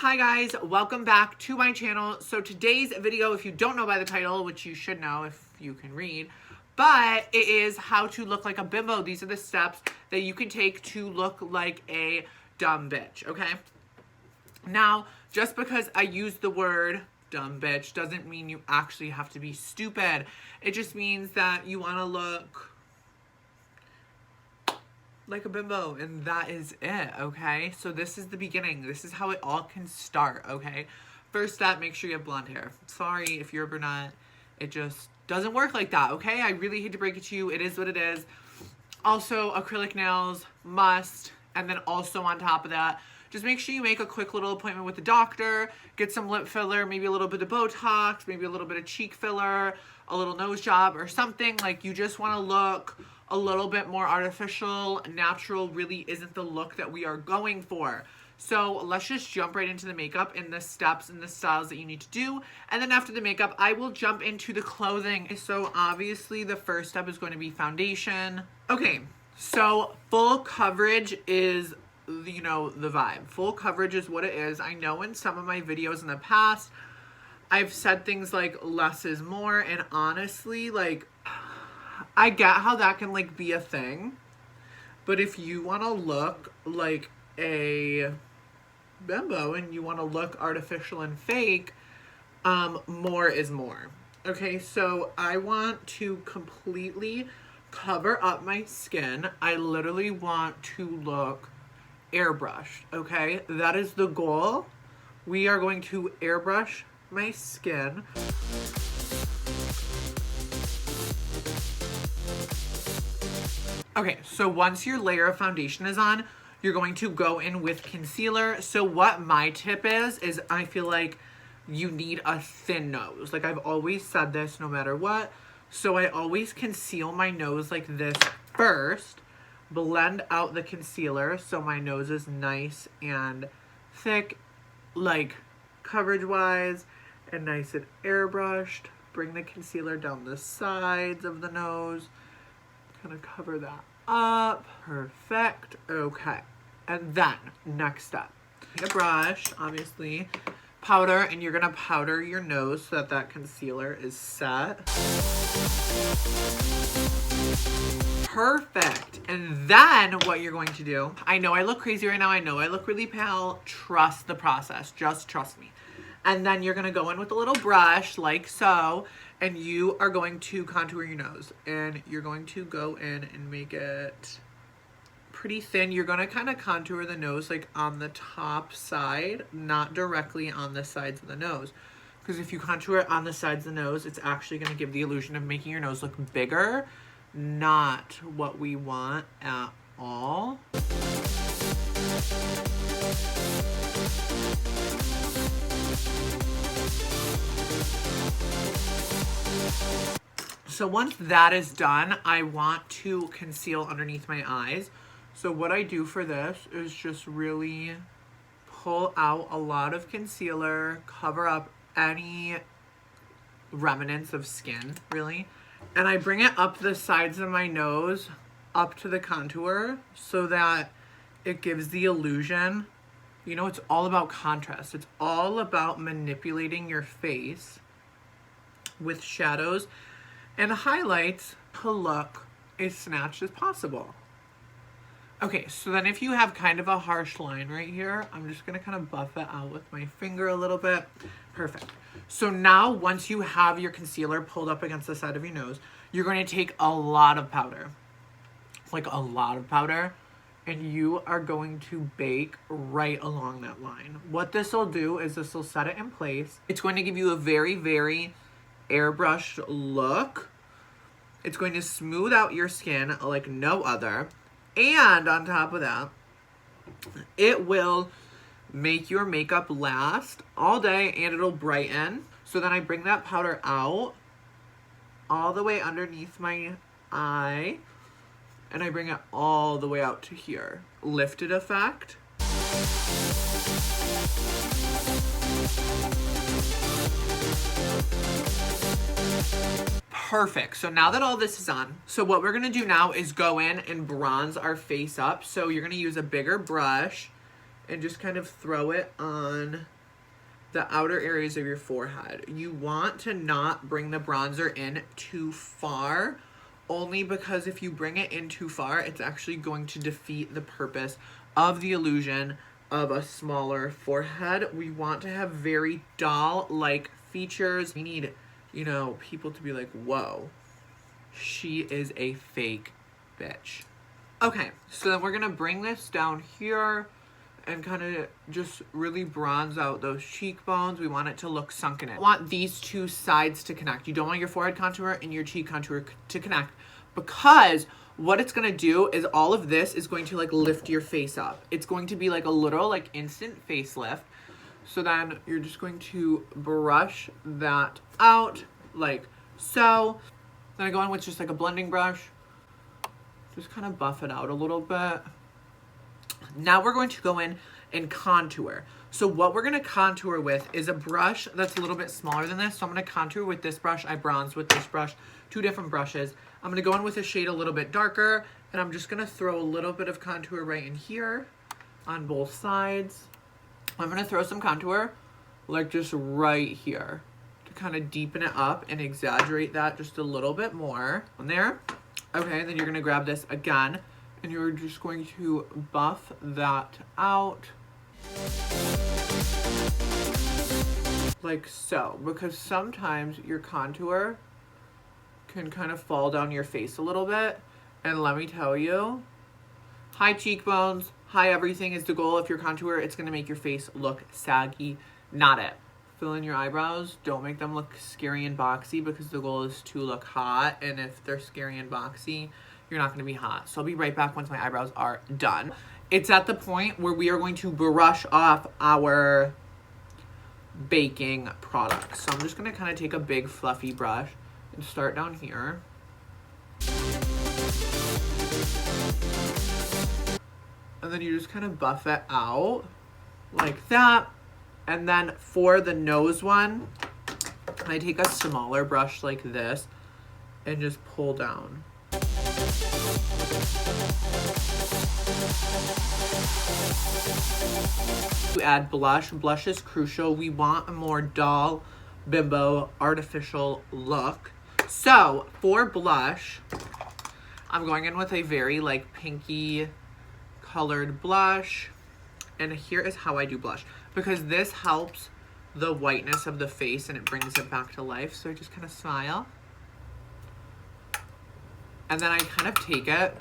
Hi guys, welcome back to my channel. So today's video, if you don't know by the title, which you should know if you can read, but it is how to look like a bimbo. These are the steps that you can take to look like a dumb bitch, okay? Now, just because I use the word dumb bitch doesn't mean you actually have to be stupid. It just means that you want to look like a bimbo, and that is it, okay? So this is the beginning. This is how it all can start, okay? First step, make sure you have blonde hair. Sorry if you're a brunette. It just doesn't work like that, okay? I really hate to break it to you. It is what it is. Also, acrylic nails, must. And then also on top of that, just make sure you make a quick little appointment with the doctor, get some lip filler, maybe a little bit of Botox, maybe a little bit of cheek filler, a little nose job or something. Like, you just want to look a little bit more artificial. Natural really isn't the look that we are going for. So let's just jump right into the makeup and the steps and the styles that you need to do. And then after the makeup, I will jump into the clothing. So obviously the first step is going to be foundation. Okay, so full coverage is, you know, the vibe. Full coverage is what it is. I know in some of my videos in the past, I've said things like less is more, and honestly, like, I get how that can, like, be a thing, but if you want to look like a bimbo and you want to look artificial and fake, more is more. Okay, so I want to completely cover up my skin. I literally want to look airbrushed, okay? That is the goal. We are going to airbrush my skin. Okay, so once your layer of foundation is on, you're going to go in with concealer. So what my tip is I feel like you need a thin nose. Like, I've always said this no matter what. So I always conceal my nose like this first, blend out the concealer so my nose is nice and thick, like coverage-wise, and nice and airbrushed. Bring the concealer down the sides of the nose. Kind of cover that up. Perfect. Okay. And then, next step. Take a brush, obviously, powder, and you're going to powder your nose so that that concealer is set. Perfect. And then what you're going to do, I know I look crazy right now. I know I look really pale. Trust the process. Just trust me. And then you're going to go in with a little brush like so, and you are going to contour your nose. And you're going to go in and make it pretty thin. You're going to kind of contour the nose like on the top side, not directly on the sides of the nose. Because if you contour it on the sides of the nose, it's actually going to give the illusion of making your nose look bigger. Not what we want at all. So once that is done, I want to conceal underneath my eyes. So what I do for this is just really pull out a lot of concealer, cover up any remnants of skin, really. And I bring it up the sides of my nose, up to the contour, so that it gives the illusion. You know, it's all about contrast. It's all about manipulating your face with shadows and highlights to look as snatched as possible. Okay, so then if you have kind of a harsh line right here, I'm just going to kind of buff it out with my finger a little bit. Perfect. So now once you have your concealer pulled up against the side of your nose, you're going to take a lot of powder. Like a lot of powder. And you are going to bake right along that line. What this will do is this will set it in place. It's going to give you a very, very airbrushed look. It's going to smooth out your skin like no other. And on top of that, it will make your makeup last all day and it'll brighten. So then I bring that powder out all the way underneath my eye and I bring it all the way out to here. Lifted effect. Perfect. So now that all this is on, so what we're going to do now is go in and bronze our face up. So you're going to use a bigger brush and just kind of throw it on the outer areas of your forehead. You want to not bring the bronzer in too far, only because if you bring it in too far, it's actually going to defeat the purpose of the illusion of a smaller forehead. We want to have very doll-like features. We need, you know, people to be like, whoa, she is a fake bitch. Okay, so then we're gonna bring this down here and kind of just really bronze out those cheekbones. We want it to look sunken in. We want these two sides to connect. You don't want your forehead contour and your cheek contour to connect, because what it's gonna do is all of this is going to like lift your face up. It's going to be like a little like instant facelift. So then you're just going to brush that out like so. Then I go in with just like a blending brush. Just kind of buff it out a little bit. Now we're going to go in and contour. So what we're going to contour with is a brush that's a little bit smaller than this. So I'm going to contour with this brush. I bronze with this brush, two different brushes. I'm going to go in with a shade a little bit darker, and I'm just going to throw a little bit of contour right in here on both sides. I'm going to throw some contour like just right here to kind of deepen it up and exaggerate that just a little bit more on there. Okay, then you're going to grab this again, and you're just going to buff that out like so, because sometimes your contour can kind of fall down your face a little bit, and let me tell you, high cheekbones, high everything is the goal. If your contour, it's going to make your face look saggy, not it. Fill in your eyebrows. Don't make them look scary and boxy, because the goal is to look hot, and if they're scary and boxy, you're not going to be hot. So I'll be right back once my eyebrows are done. It's at the point where we are going to brush off our baking products. So I'm just going to kind of take a big fluffy brush and start down here. And then you just kind of buff it out like that. And then for the nose one, I take a smaller brush like this and just pull down. To add blush. Blush is crucial. We want a more doll, bimbo, artificial look. So for blush, I'm going in with a very like pinky colored blush. And here is how I do blush, because this helps the whiteness of the face and it brings it back to life. So I just kind of smile. And then I kind of take it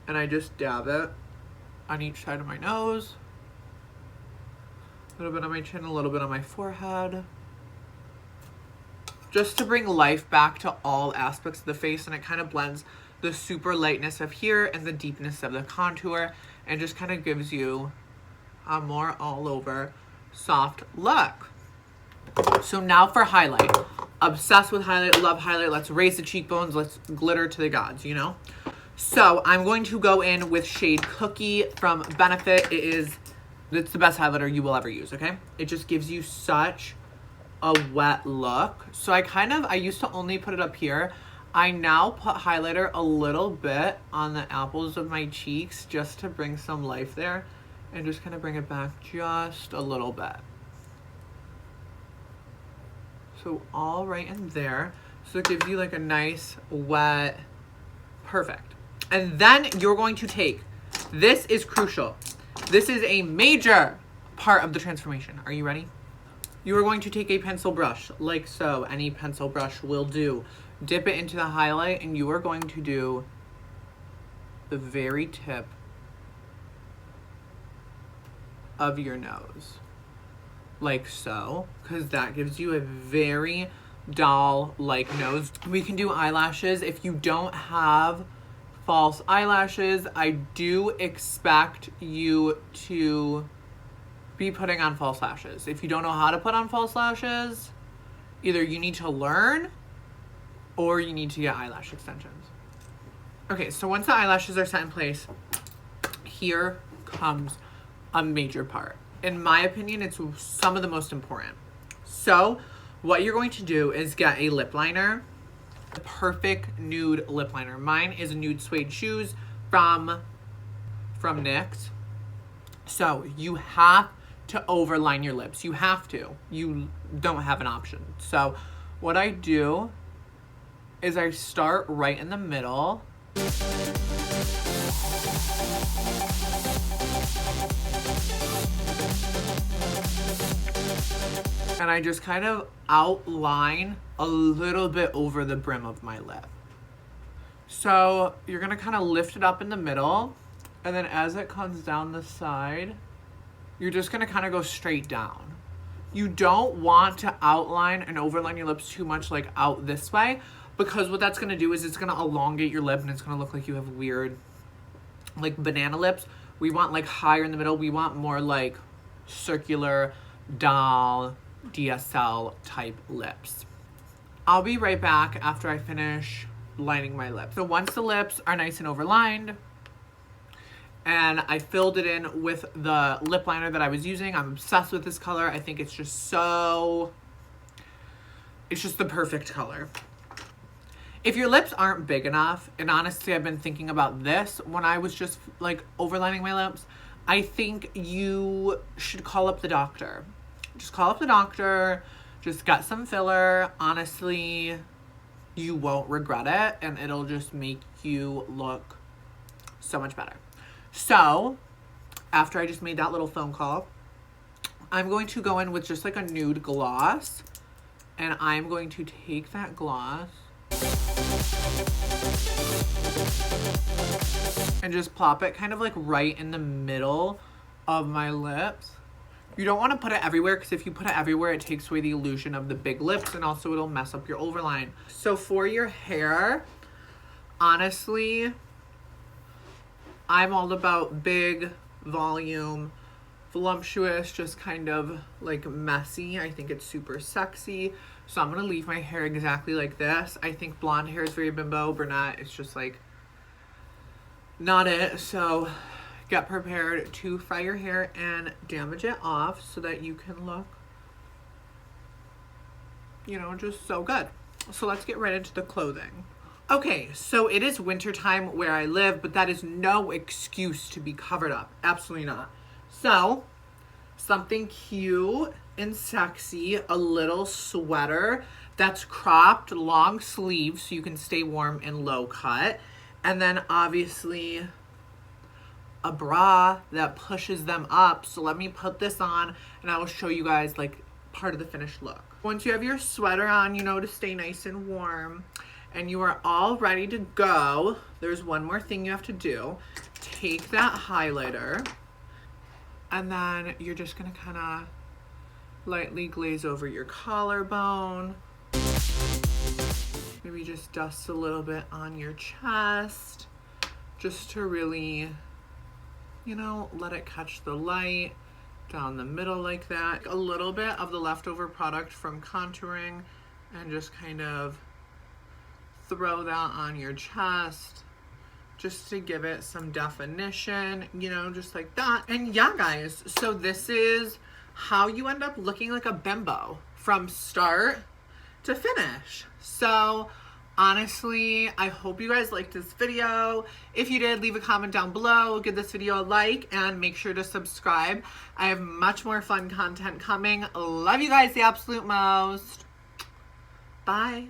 and I just dab it on each side of my nose. A little bit on my chin, a little bit on my forehead. Just to bring life back to all aspects of the face, and it kind of blends the super lightness of here and the deepness of the contour, and just kind of gives you a more all over soft look. So now for highlight. Obsessed with highlight, love highlight. Let's raise the cheekbones, let's glitter to the gods, you know? So I'm going to go in with shade Cookie from Benefit. It's the best highlighter you will ever use, okay? It just gives you such a wet look. So I used to only put it up here. I now put highlighter a little bit on the apples of my cheeks just to bring some life there, and just kind of bring it back just a little bit. So all right in there. So it gives you like a nice wet, perfect. And then you're going to take, this is crucial. This is a major part of the transformation. Are you ready? You are going to take a pencil brush like so. Any pencil brush will do. Dip it into the highlight, and you are going to do the very tip of your nose. Like so, because that gives you a very doll-like nose. We can do eyelashes. If you don't have false eyelashes, I do expect you to be putting on false lashes. If you don't know how to put on false lashes, either you need to learn or you need to get eyelash extensions. Okay, so once the eyelashes are set in place, here comes a major part. In my opinion, it's some of the most important. So what you're going to do is get a lip liner, the perfect nude lip liner. Mine is Nude Suede Shoes from NYX. So you have to overline your lips. You have to. You don't have an option. So what I do is I start right in the middle. And I just kind of outline a little bit over the brim of my lip. So you're gonna kind of lift it up in the middle, and then as it comes down the side, you're just gonna kind of go straight down. You don't want to outline and overline your lips too much, like out this way, because what that's gonna do is it's gonna elongate your lip and it's gonna look like you have weird, like banana lips. We want like higher in the middle. We want more like circular doll DSL type lips. I'll be right back after I finish lining my lips. So once the lips are nice and overlined and I filled it in with the lip liner that I was using, I'm obsessed with this color. I think it's just the perfect color. If your lips aren't big enough, and honestly I've been thinking about this when I was just like overlining my lips, I think you should call up the doctor. Just call up the doctor, just get some filler. Honestly, you won't regret it, and it'll just make you look so much better. So, after I just made that little phone call, I'm going to go in with just like a nude gloss, and I'm going to take that gloss and just plop it kind of like right in the middle of my lips. You don't want to put it everywhere, because if you put it everywhere, it takes away the illusion of the big lips, and also it'll mess up your overline. So for your hair, honestly, I'm all about big, volume, voluptuous, just kind of like messy. I think it's super sexy. So I'm going to leave my hair exactly like this. I think blonde hair is very bimbo. Brunette, it's just like not it. So get prepared to fry your hair and damage it off so that you can look, you know, just so good. So let's get right into the clothing. Okay, so it is wintertime where I live, but that is no excuse to be covered up. Absolutely not. So, something cute and sexy, a little sweater that's cropped, long sleeves, so you can stay warm and low cut. And then obviously a bra that pushes them up. So let me put this on and I will show you guys like part of the finished look. Once you have your sweater on, you know, to stay nice and warm, and you are all ready to go, there's one more thing you have to do. Take that highlighter, and then you're just gonna kind of lightly glaze over your collarbone. Maybe just dust a little bit on your chest, just to really, you know, let it catch the light down the middle like that. A little bit of the leftover product from contouring, and just kind of throw that on your chest just to give it some definition, you know, just like that. And yeah, guys, so this is how you end up looking like a bimbo from start to finish. So honestly, I hope you guys liked this video. If you did, leave a comment down below, give this video a like, and make sure to subscribe. I have much more fun content coming. Love you guys the absolute most. Bye.